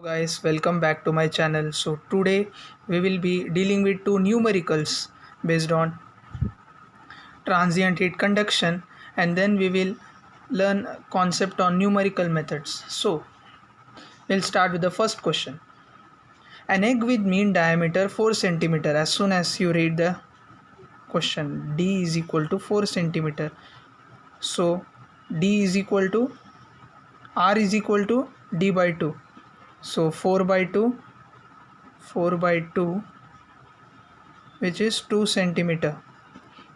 Guys, welcome back to my channel. So today we will be dealing with two numericals based on transient heat conduction, and then we will learn concept on numerical methods. So we'll start with the first question. An egg with mean diameter 4 centimeter. As soon as you read the question, d is equal to 4 centimeter. So d is equal to r is equal to d by 2. So 4 by 2 which is 2 centimeter.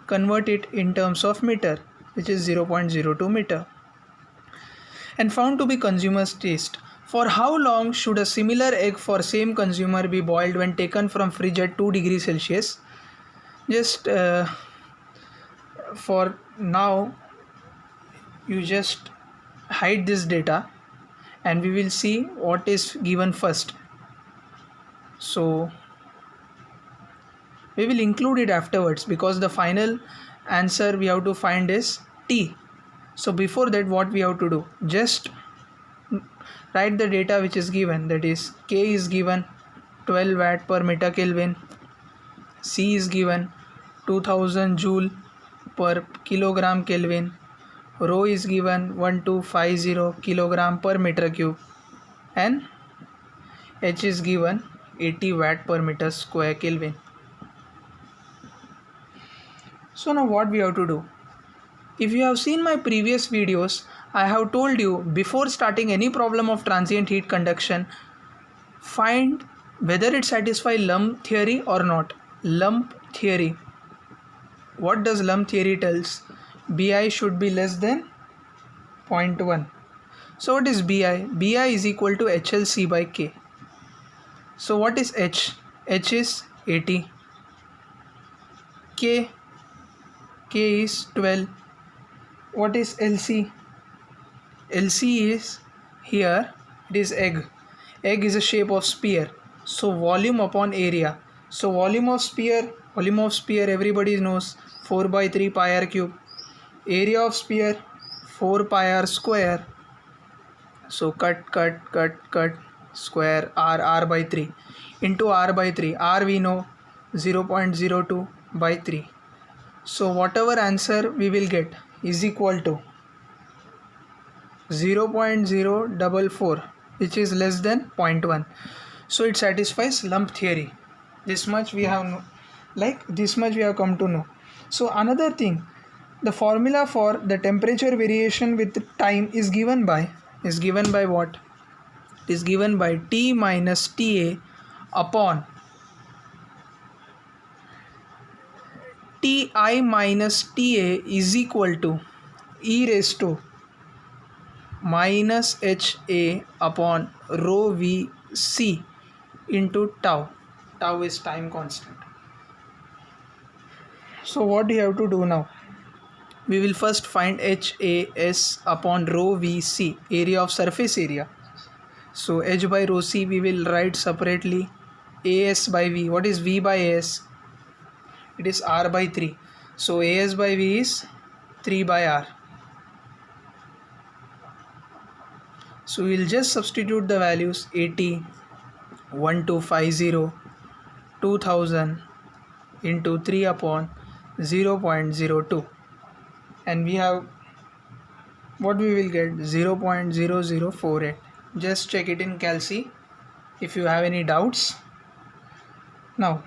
Convert it in terms of meter, which is 0.02 meter. And found to be consumer's taste. For how long should a similar egg for same consumer be boiled when taken from fridge at 2 degrees Celsius? Just for now, you just hide this data and we will see what is given first. So we will include it afterwards because the final answer we have to find is T. So before that, what we have to do, just write the data which is given, that is K is given 12 watt per meter Kelvin, C is given 2000 joule per kilogram Kelvin, rho is given 1250 kilogram per meter cube, and H is given 80 watt per meter square Kelvin. So now what we have to do? If you have seen my previous videos, I have told you before starting any problem of transient heat conduction, find whether it satisfies lump theory or not. Lump theory. What does lump theory tells? Bi should be less than 0.1. So what is Bi? Bi is equal to HLC by K. So what is H? H is 80. K is 12. What is LC? LC is here, it is egg. Egg is a shape of sphere. So volume upon area. So volume of sphere everybody knows 4 by 3 pi r cube. Area of sphere 4 pi r square. So cut square r by 3 into r by 3. R we know 0.02 by 3. So whatever answer we will get is equal to 0.044, which is less than 0.1. So it satisfies lump theory. This much we have come to know. So another thing, the formula for the temperature variation with time is given by what? It is given by T minus TA upon Ti minus Ta is equal to e raised to minus Ha upon rho Vc into tau. Tau is time constant. So what do you have to do now? We will first find HAS upon rho Vc, area of surface area. So H by rho C we will write separately. AS by V. What is V by AS? It is R by 3. So AS by V is 3 by R. So we will just substitute the values 80, 1250, 2000 into 3 upon 0.02. And we have what we will get 0.0048. Just check it in Calci if you have any doubts. Now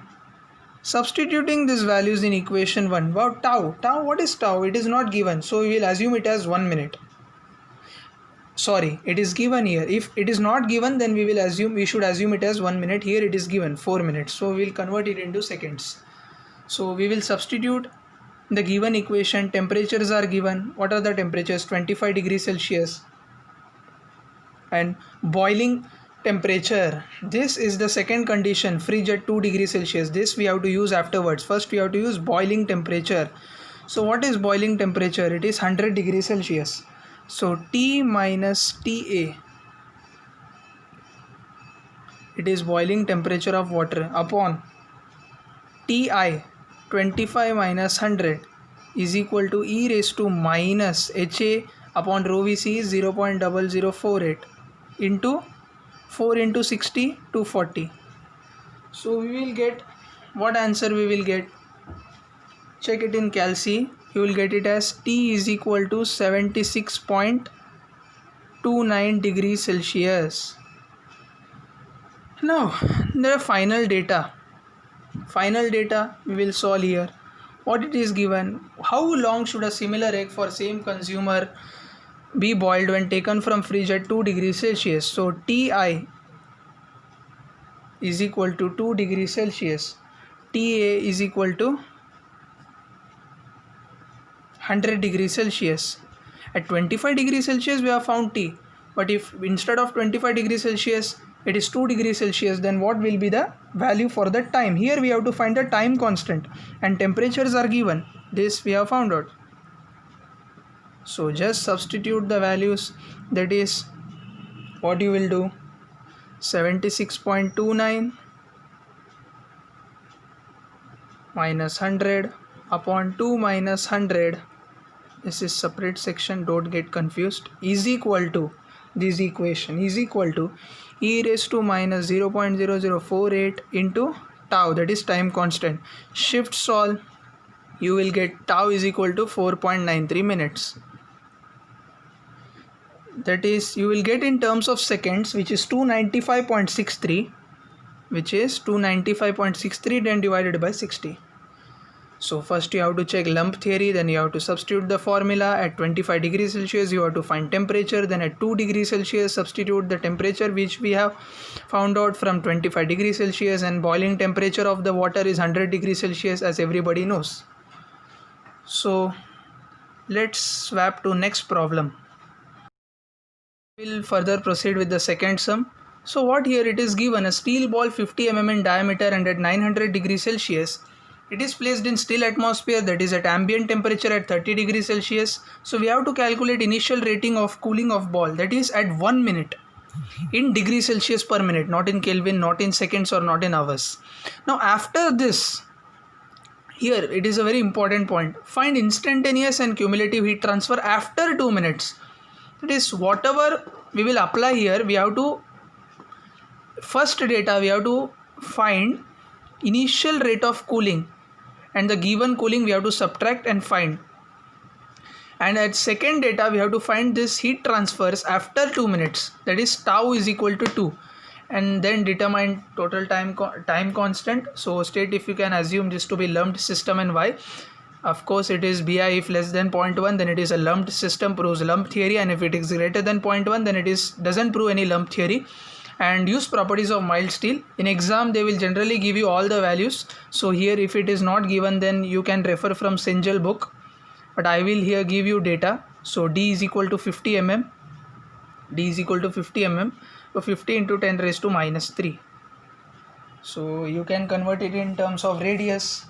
substituting these values in equation 1. About tau, what is tau? It is not given, so we will assume it as 1 minute. Sorry, it is given here. If it is not given, then we should assume it as 1 minute. Here it is given 4 minutes, so we will convert it into seconds. So we will substitute the given equation. Temperatures are given. What are the temperatures? 25 degrees Celsius. And boiling temperature, this is the second condition, fridge at 2 degrees Celsius. This we have to use afterwards. First we have to use boiling temperature. So what is boiling temperature? It is 100 degrees Celsius. So T minus Ta, it is boiling temperature of water, upon Ti 25 minus 100 is equal to e raised to minus Ha upon rho Vc is 0.0048 into 4 into 60, 240. So we will get, what answer we will get? Check it in Calci. You will get it as T is equal to 76.29 degrees Celsius. Now the final data we will solve here. What it is given: how long should a similar egg for same consumer be boiled when taken from fridge at 2 degrees Celsius? So Ti is equal to 2 degrees Celsius. Ta is equal to 100 degrees Celsius. At 25 degrees Celsius we have found T, but if instead of 25 degrees Celsius it is 2 degrees Celsius, then what will be the value for the time? Here we have to find the time constant, and temperatures are given. This we have found out. So just substitute the values. That is what you will do: 76.29 minus 100 upon 2 minus 100. This is separate section, don't get confused. Is equal to, this equation is equal to e raised to minus 0.0048 into tau, that is time constant. Shift solve, you will get tau is equal to 4.93 minutes. That is, you will get in terms of seconds, which is 295.63, which is 295.63 then divided by 60. So first you have to check lump theory, then you have to substitute the formula. At 25 degrees Celsius you have to find temperature, then at 2 degrees Celsius substitute the temperature which we have found out from 25 degrees Celsius, and boiling temperature of the water is 100 degrees Celsius, as everybody knows. So let's swap to next problem. We'll further proceed with the second sum. So what here it is given: a steel ball 50 mm in diameter and at 900 degrees Celsius. It is placed in still atmosphere, that is at ambient temperature at 30 degrees Celsius. So we have to calculate initial rating of cooling of ball, that is at 1 minute in degrees Celsius per minute, not in Kelvin, not in seconds or not in hours. Now after this, here it is a very important point: find instantaneous and cumulative heat transfer after 2 minutes. That is, whatever we will apply here, we have to, first data we have to find initial rate of cooling, and the given cooling we have to subtract and find, and at second data we have to find this heat transfers after 2 minutes, that is tau is equal to 2, and then determine total time constant. So state if you can assume this to be lumped system and why. Of course it is Bi if less than 0.1, then it is a lumped system, proves lump theory, and if it is greater than 0.1 then it is doesn't prove any lump theory. And use properties of mild steel. In exam they will generally give you all the values, so here if it is not given then you can refer from Cengel book, but I will here give you data. So D is equal to 50 mm, D is equal to 50 mm, so 50 into 10 raised to minus 3. So you can convert it in terms of radius.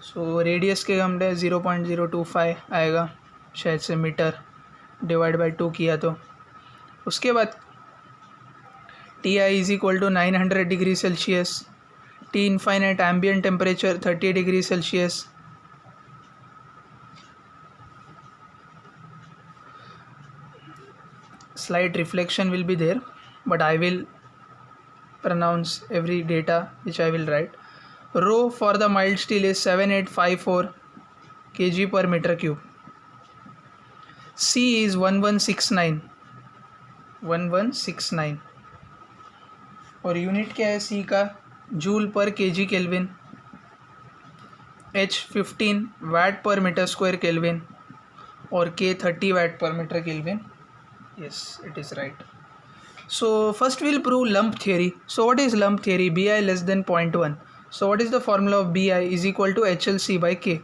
So radius के हमने 0.025 आएगा शायद से metre, divide by 2 किया तो उसके बाद Ti is equal to 900 degrees Celsius, T infinite ambient temperature 30 degrees Celsius. Slight reflection will be there, but I will pronounce every data which I will write. Rho for the mild steel is 7854 kg per meter cube. C is 1169 और unit क्या है C का? Joule पर KG kelvin. H 15 watt per meter square Kelvin और K 30 watt per meter Kelvin. Yes, it is right. So first we'll prove lump theory. So what is lump theory? Bi less than 0.1. So what is the formula of Bi is equal to HLC by K.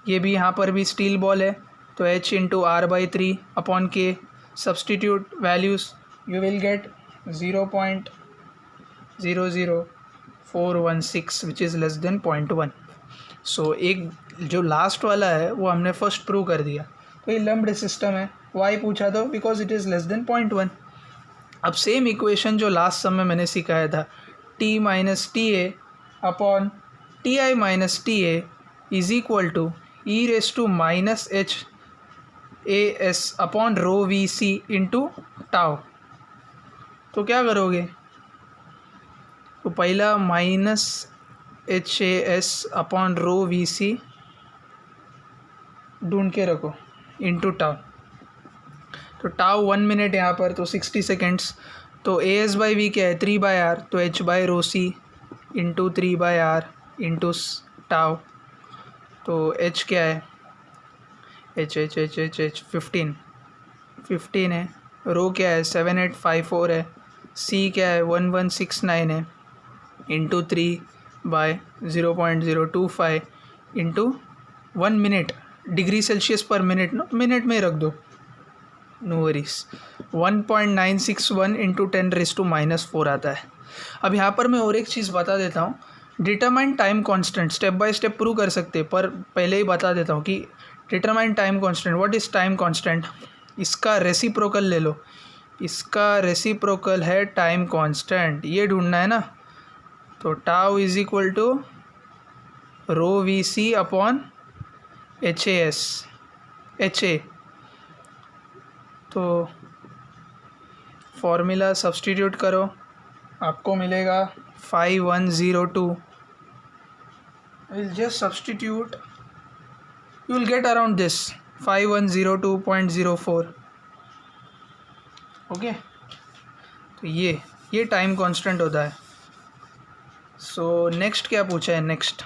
ये भी यहाँ पर भी steel ball है, तो H into R by 3 upon K. Substitute values, you will get 0.00416 which is less than 0.1. So एक जो last वाला है वो हमने फर्स्ट प्रूव कर दिया, तो ये लम्प्ड सिस्टम है. वाई पूछा तो because it is less than 0.1. अब सेम इक्वेशन जो लास्ट सम में मैंने सिखाया था, T minus T A upon T I minus T A is equal to e raise to minus H A S upon rho V C into tau. तो क्या करोगे, तो पहला minus HAS upon rho VC ढूंढ के रखो into tau. तो tau 1 minute यहाँ पर, तो 60 सेकेंड्स। तो AS बाई V क्या है 3/R, तो H by rho C into 3/R into tau. तो H क्या है H 15 है। रो क्या है 7854 है। C क्या है 1169 है into 3/0.025 into 1 minute, degree Celsius पर मिनट, नो मिनट में रख दो, नो वरीज। 1.961 इंटू 10⁻⁻4 आता है। अब यहाँ पर मैं और एक चीज़ बता देता हूँ, determine time constant step by step prove कर सकते हैं, पर पहले ही बता देता हूँ कि determine time constant, what is time constant, इसका रेसिप्रोकल ले लो, इसका रेसिप्रोकल है टाइम कांस्टेंट, ये ढूंढना है ना। तो tau is equal to rho VC upon HA। तो फॉर्मूला सब्सटीट्यूट करो, आपको मिलेगा 5102। Will just substitute, you will get around this 5102.04। Okay, तो ये टाइम कांस्टेंट होता है। सो नेक्स्ट क्या पूछा है, नेक्स्ट,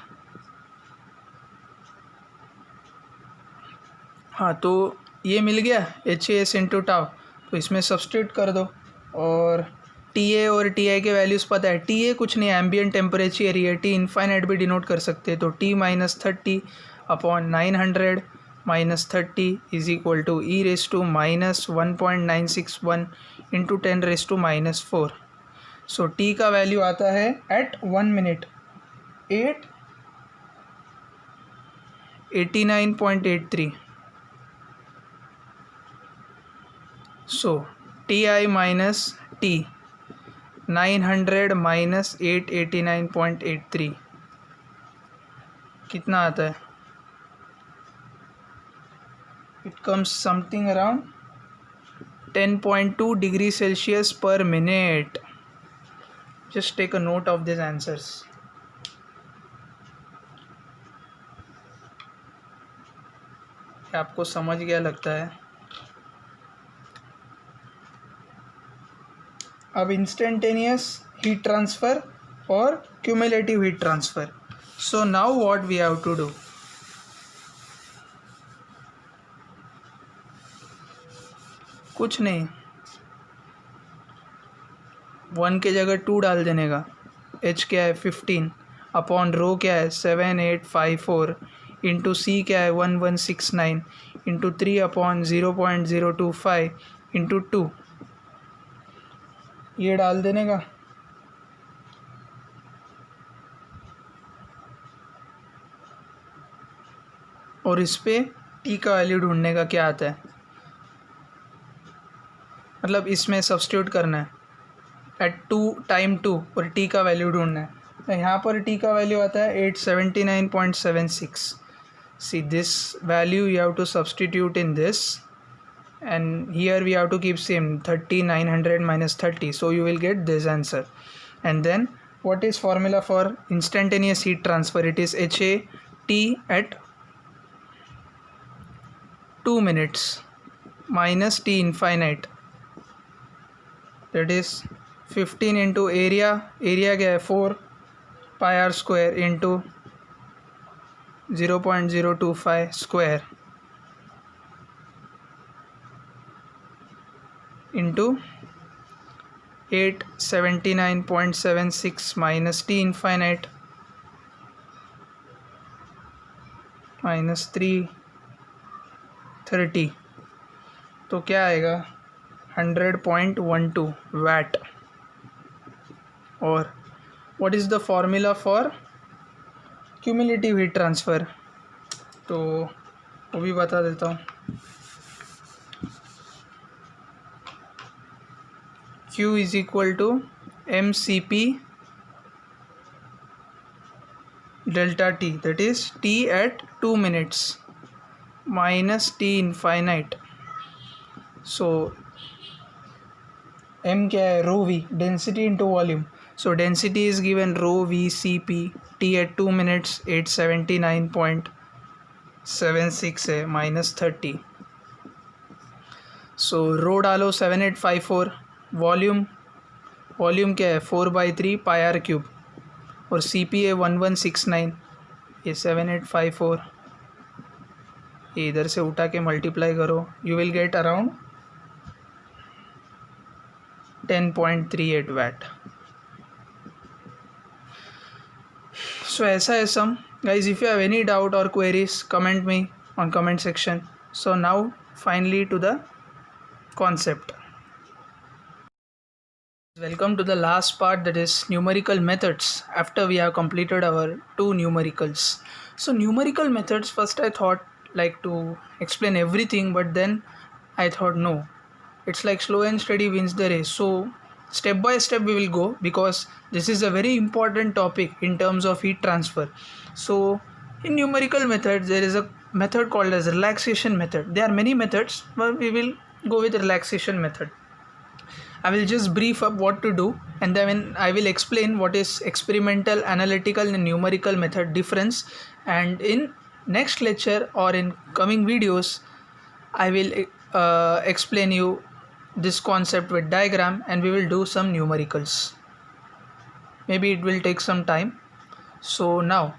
हाँ तो ये मिल गया HAS इंटू टाउ, तो इसमें सब्सटीट्यूट कर दो। और TA और TI के वैल्यूज़ पता है, TA कुछ नहीं, एम्बियंट टेम्परेचर है, T इनफाइनाइट भी डिनोट कर सकते हैं। तो T -30 upon 900 -30 is equal to E⁻⁻1.961 into 10⁻⁻4। So T का वैल्यू आता है at 1 minute 889.83। So TI minus T 900 minus 889.83 कितना आता है, it comes something around 10.2 degree Celsius पर minute. Just take a note of this answers. आपको समझ गया लगता है। अब इंस्टेंटेनियस हीट ट्रांसफ़र और cumulative heat transfer. So now what we have to do, कुछ नहीं, 1 के जगह 2 डाल देने का। H क्या है 15 अपॉन रो क्या है 7854 इंटू C क्या है 1169 इंटू 3/0.025 इंटू 2, ये डाल देने का। और इस पे T का वैल्यू ढूंढने का क्या आता है, मतलब इसमें सब्स्टिट्यूट करना है एट 2 और T का वैल्यू ढूंढना है। तो यहाँ पर T का वैल्यू आता है 879.76। See this value you have to substitute in this, and here we have to keep same 3900 minus 30, so you will get this answer. And then what is formula for instantaneous heat transfer, it is HAT at 2 minutes minus T infinite, that is 15 into area क्या है 4 pi r square into 0.025 square into 879.76 minus T infinite minus 330, तो क्या आएगा 100.12 watt। और what is the formula for cumulative heat transfer, तो वो भी बता देता हूँ। Q is equal to mCp delta T, that is T at 2 minutes minus T infinite। So M क्या है रो V, density into volume, So density is given rho v Cp, T at 2 minutes 879.76 है minus 30. So rho डालो 7854, volume क्या है 4/3 पाई are cube, और Cp है 1169, ये 7854 ये इधर से उठा के मल्टीप्लाई करो, you will get around 10.38 watt. So ऐसा है सम. Guys, if you have any doubt or queries, comment me on comment section. So now finally to the concept. Welcome to the last part, that is numerical methods, after we have completed our 2 numericals. So numerical methods, first I thought like to explain everything, but then I thought no, it's like slow and steady wins the race. So step by step we will go, because this is a very important topic in terms of heat transfer. So in numerical methods there is a method called as relaxation method. There are many methods, but we will go with relaxation method. I will just brief up what to do, and then I will explain what is experimental, analytical and numerical method difference. And in next lecture or in coming videos I will explain you this concept with diagram, and we will do some numericals. Maybe it will take some time. So now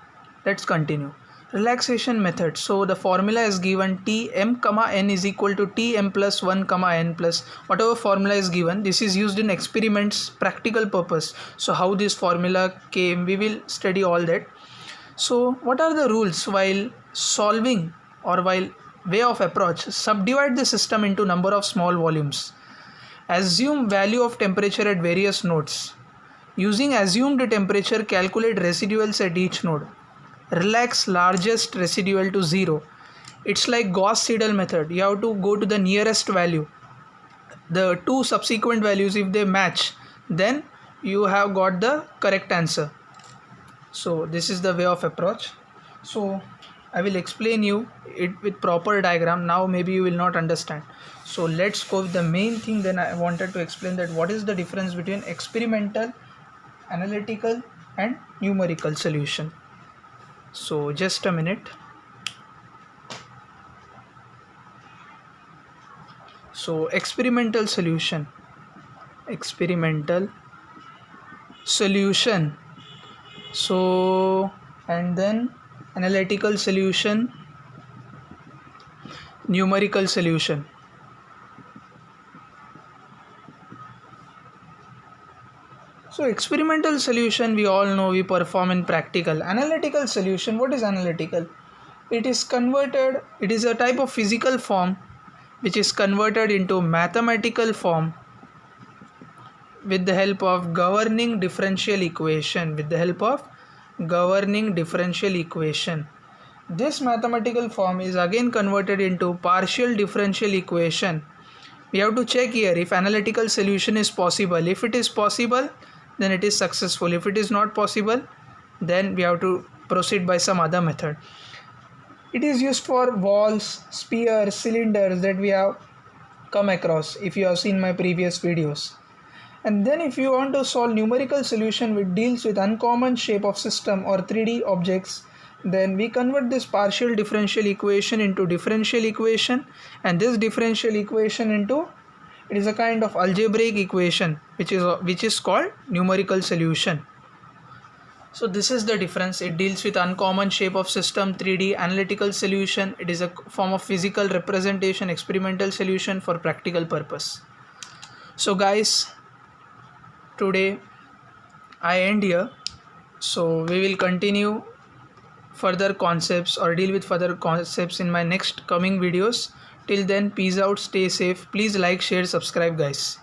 let's continue. Relaxation method. So the formula is given Tm, n is equal to Tm plus 1, n plus whatever formula is given. This is used in experiments, practical purpose. So how this formula came, we will study all that. So what are the rules while solving or while way of approach? Subdivide the system into number of small volumes. Assume value of temperature at various nodes. Using assumed temperature, calculate residuals at each node. Relax largest residual to 0. It's like Gauss-Seidel method. You have to go to the nearest value. The two subsequent values, if they match, then you have got the correct answer. So this is the way of approach. So I will explain you it with proper diagram. Now maybe you will not understand. So let's go with the main thing. Then I wanted to explain that what is the difference between experimental, analytical and numerical solution. So just a minute. So experimental solution. So and then analytical solution, numerical solution. So experimental solution, we all know we perform in practical. Analytical solution, what is analytical? It is converted, it is a type of physical form which is converted into mathematical form with the help of governing differential equation. This mathematical form is again converted into partial differential equation. We have to check here if analytical solution is possible. If it is possible, then it is successful. If it is not possible, then we have to proceed by some other method. It is used for walls, spheres, cylinders that we have come across if you have seen my previous videos. And then if you want to solve numerical solution which deals with uncommon shape of system or 3D objects, then we convert this partial differential equation into differential equation, and this differential equation into, it is a kind of algebraic equation which is called numerical solution. So this is the difference. It deals with uncommon shape of system, 3D. Analytical solution, it is a form of physical representation. Experimental solution for practical purpose. So guys, today I end here. So we will continue further concepts or deal with further concepts in my next coming videos. Till then, peace out, stay safe. Please like, share, subscribe guys.